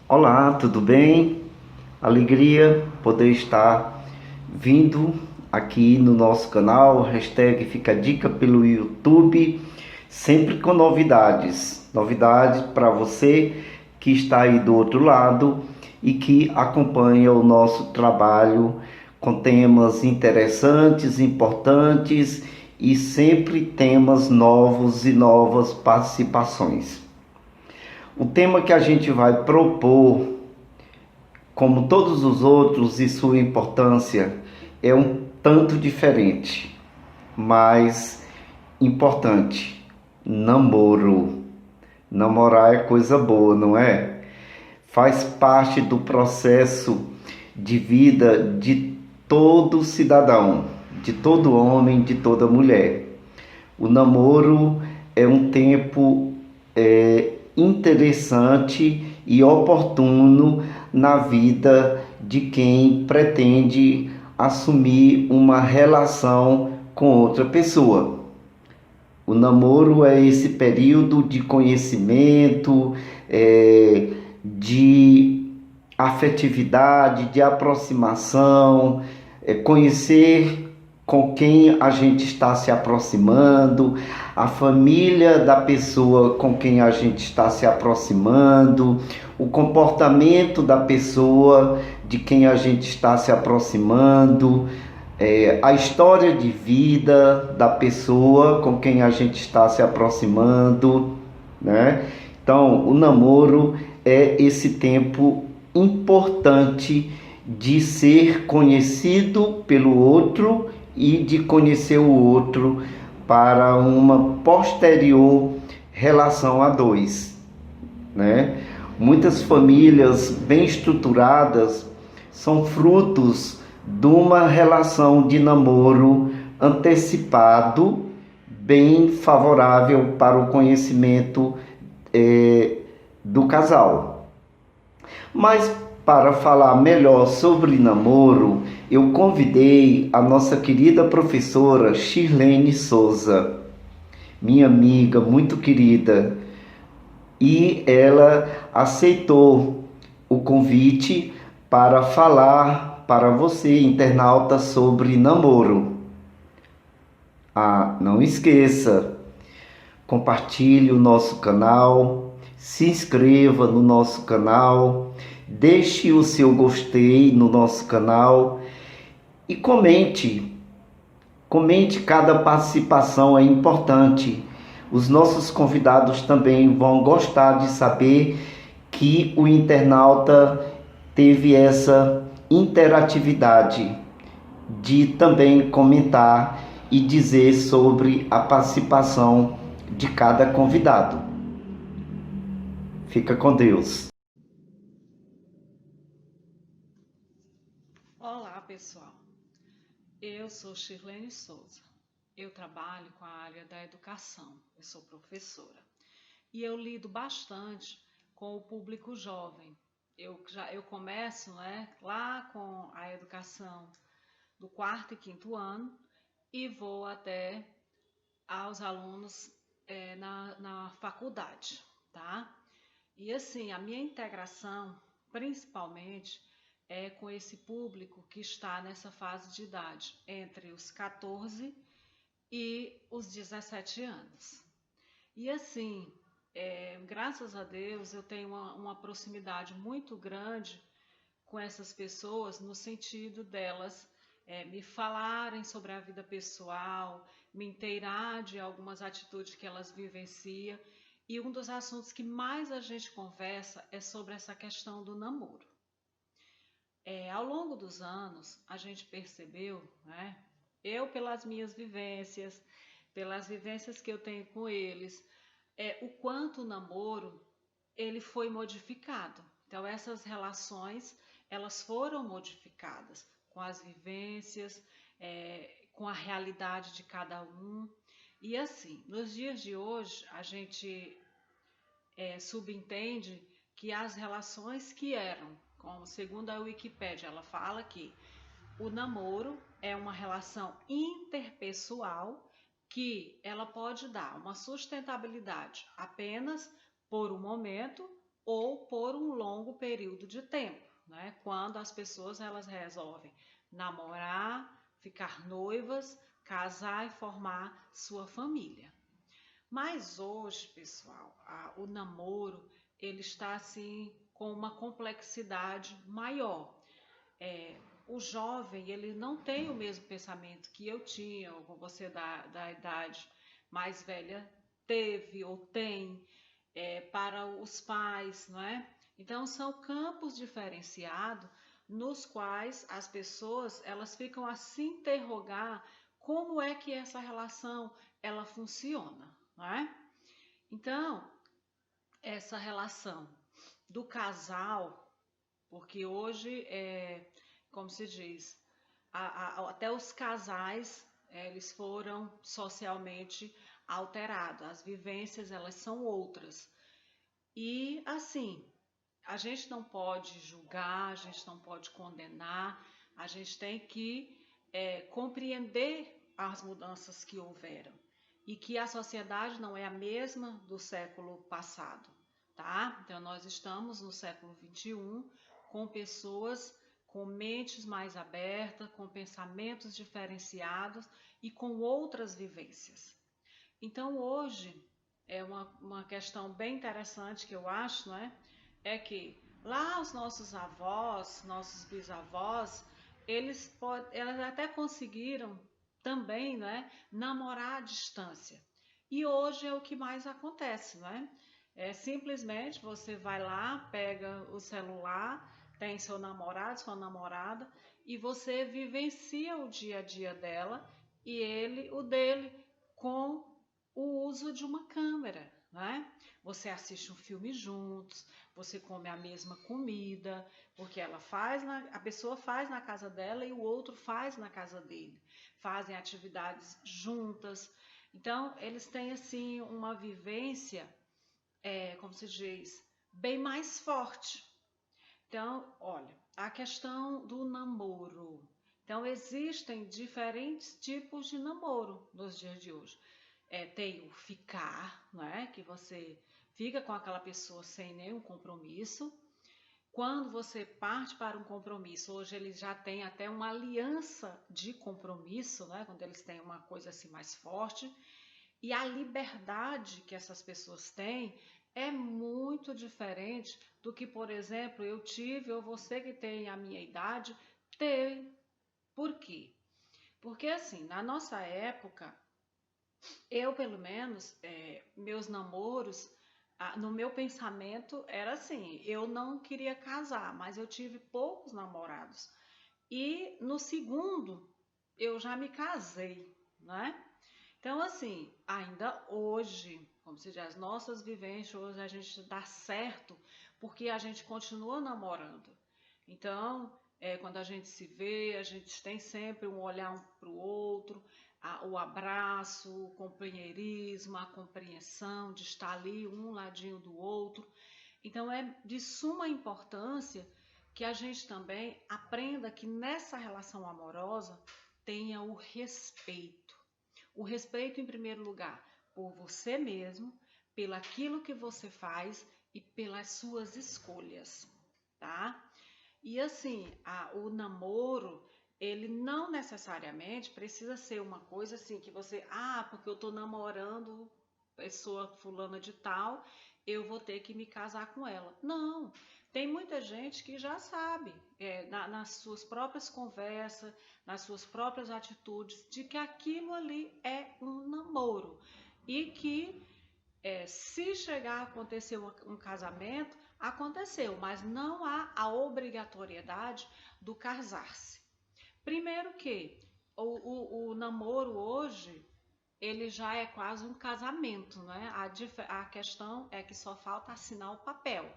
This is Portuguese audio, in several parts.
Olá, tudo bem? Alegria poder estar vindo aqui no nosso canal, hashtag Fica a Dica pelo YouTube, sempre com novidades para você que está aí do outro lado e que acompanha o nosso trabalho com temas interessantes, importantes e sempre temas novos e novas participações. O tema que a gente vai propor, como todos os outros e sua importância, é um tanto diferente, mas importante. Namoro. Namorar é coisa boa, não é? Faz parte do processo de vida de todo cidadão, de todo homem, de toda mulher. O namoro é um tempo interessante e oportuno na vida de quem pretende assumir uma relação com outra pessoa. O namoro é esse período de conhecimento, de afetividade, de aproximação, conhecer com quem a gente está se aproximando, a família da pessoa com quem a gente está se aproximando, o comportamento da pessoa de quem a gente está se aproximando, a história de vida da pessoa com quem a gente está se aproximando, né? Então, o namoro é esse tempo importante de ser conhecido pelo outro e de conhecer o outro para uma posterior relação a dois, né? Muitas famílias bem estruturadas são frutos de uma relação de namoro antecipado, bem favorável para o conhecimento do casal. Mas para falar melhor sobre namoro, eu convidei a nossa querida professora Shirlene Souza, minha amiga muito querida, e ela aceitou o convite para falar para você, internauta, sobre namoro. Ah, não esqueça, compartilhe o nosso canal, se inscreva no nosso canal, deixe o seu gostei no nosso canal e comente. Comente, cada participação é importante. Os nossos convidados também vão gostar de saber que o internauta teve essa interatividade de também comentar e dizer sobre a participação de cada convidado. Fica com Deus. Olá, pessoal. Eu sou Shirlene Souza. Eu trabalho com a área da educação. Eu sou professora e eu lido bastante com o público jovem. Eu começo, lá com a educação do quarto e quinto ano e vou até aos alunos na faculdade, tá? E assim, a minha integração, principalmente, é com esse público que está nessa fase de idade, entre os 14 e os 17 anos. E assim, graças a Deus, eu tenho uma proximidade muito grande com essas pessoas, no sentido delas me falarem sobre a vida pessoal, me inteirar de algumas atitudes que elas vivenciam. E um dos assuntos que mais a gente conversa é sobre essa questão do namoro. Ao longo dos anos, a gente percebeu, né? Eu pelas minhas vivências, pelas vivências que eu tenho com eles, o quanto o namoro ele foi modificado. Então essas relações elas foram modificadas com as vivências, com a realidade de cada um. E assim, nos dias de hoje, a gente subentende que as relações que eram, como segundo a Wikipédia, ela fala que o namoro é uma relação interpessoal que ela pode dar uma sustentabilidade apenas por um momento ou por um longo período de tempo, né? Quando as pessoas elas resolvem namorar, ficar noivas, casar e formar sua família. Mas hoje, pessoal, o namoro ele está assim com uma complexidade maior. O jovem ele não tem o mesmo pensamento que eu tinha, ou você da idade mais velha teve ou tem, para os pais, não é? Então são campos diferenciados nos quais as pessoas elas ficam a se interrogar como é que essa relação ela funciona, não é? Então essa relação do casal, porque hoje como se diz, até os casais eles foram socialmente alterados, as vivências elas são outras. E assim, a gente não pode julgar, a gente não pode condenar, a gente tem que compreender as mudanças que houveram e que a sociedade não é a mesma do século passado, tá? Então nós estamos no século XXI com pessoas com mentes mais abertas, com pensamentos diferenciados e com outras vivências. Então hoje é uma questão bem interessante que eu acho, não é? É que lá os nossos avós, nossos bisavós, eles até conseguiram também, né, namorar à distância. E hoje é o que mais acontece, né? É simplesmente você vai lá, pega o celular, tem seu namorado, sua namorada, e você vivencia o dia a dia dela e ele o dele com o uso de uma câmera, né? Você assiste um filme juntos, você come a mesma comida, porque a pessoa faz na casa dela e o outro faz na casa dele. Fazem atividades juntas. Então, eles têm assim uma vivência, como se diz, bem mais forte. Então, olha, a questão do namoro. Então, existem diferentes tipos de namoro nos dias de hoje. Tem o ficar, né? Que você fica com aquela pessoa sem nenhum compromisso. Quando você parte para um compromisso, hoje eles já têm até uma aliança de compromisso, né? Quando eles têm uma coisa assim mais forte. E a liberdade que essas pessoas têm é muito diferente do que, por exemplo, eu tive ou você que tem a minha idade teve. Por quê? Porque assim, na nossa época, eu, pelo menos, meus namoros, no meu pensamento era assim, eu não queria casar, mas eu tive poucos namorados. E no segundo, eu já me casei, né? Então, assim, ainda hoje, como se diz, as nossas vivências, hoje a gente dá certo porque a gente continua namorando. Então, quando a gente se vê, a gente tem sempre um olhar um para o outro, o abraço, o companheirismo, a compreensão de estar ali um ladinho do outro. Então, é de suma importância que a gente também aprenda que nessa relação amorosa tenha o respeito. O respeito, em primeiro lugar, por você mesmo, pelo aquilo que você faz e pelas suas escolhas, tá? E assim, o namoro, ele não necessariamente precisa ser uma coisa assim que você, porque eu tô namorando pessoa fulana de tal, eu vou ter que me casar com ela. Não, tem muita gente que já sabe, nas suas próprias conversas, nas suas próprias atitudes, de que aquilo ali é um namoro e que se chegar a acontecer um casamento, aconteceu, mas não há a obrigatoriedade do casar-se. Primeiro que o namoro hoje, ele já é quase um casamento, né? A questão é que só falta assinar o papel.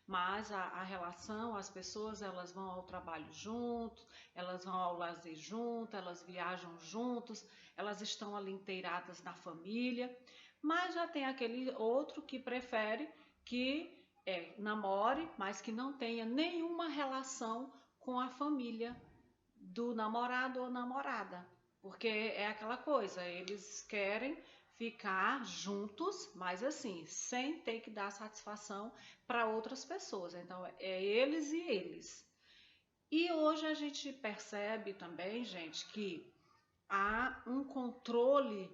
Mas a relação, as pessoas, elas vão ao trabalho juntos, elas vão ao lazer juntos, elas viajam juntos, elas estão ali inteiradas na família. Mas já tem aquele outro que prefere que namore, mas que não tenha nenhuma relação com a família do namorado ou namorada. Porque é aquela coisa, eles querem ficar juntos, mas assim, sem ter que dar satisfação para outras pessoas. Então, é eles e eles. E hoje a gente percebe também, gente, que há um controle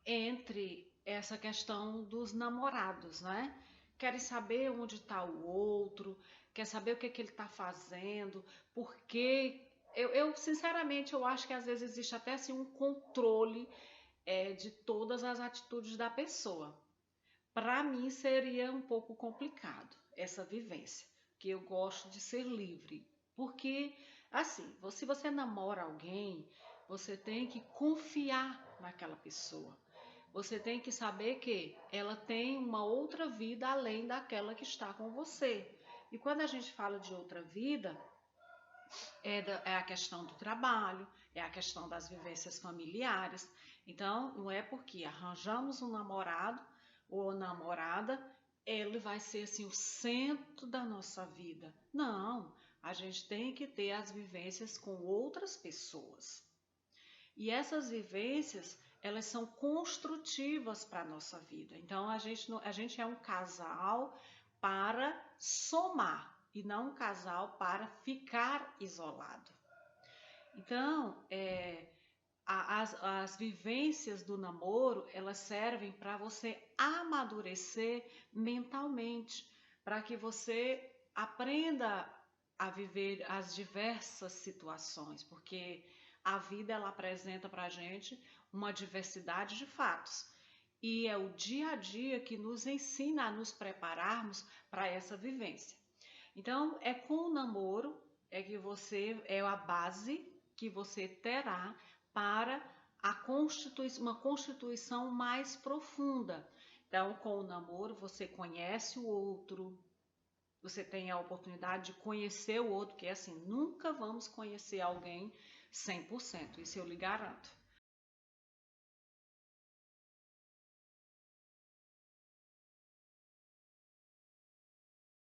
entre essa questão dos namorados, né? Querem saber onde está o outro, quer saber o que, que ele está fazendo, porque sinceramente eu acho que às vezes existe até assim um controle de todas as atitudes da pessoa. Para mim seria um pouco complicado essa vivência, que eu gosto de ser livre, porque assim, se você namora alguém, você tem que confiar naquela pessoa. Você tem que saber que ela tem uma outra vida além daquela que está com você. E quando a gente fala de outra vida, é a questão do trabalho, é a questão das vivências familiares. Então, não é porque arranjamos um namorado ou namorada, ele vai ser assim o centro da nossa vida. Não, a gente tem que ter as vivências com outras pessoas. E essas vivências, elas são construtivas para a nossa vida. Então, a gente é um casal para somar e não um casal para ficar isolado. Então, as vivências do namoro, elas servem para você amadurecer mentalmente, para que você aprenda a viver as diversas situações, porque a vida ela apresenta para a gente uma diversidade de fatos. E é o dia a dia que nos ensina a nos prepararmos para essa vivência. Então, é com o namoro é a base que você terá para uma constituição mais profunda. Então, com o namoro, você conhece o outro, você tem a oportunidade de conhecer o outro, que é assim, nunca vamos conhecer alguém 100%, isso eu lhe garanto.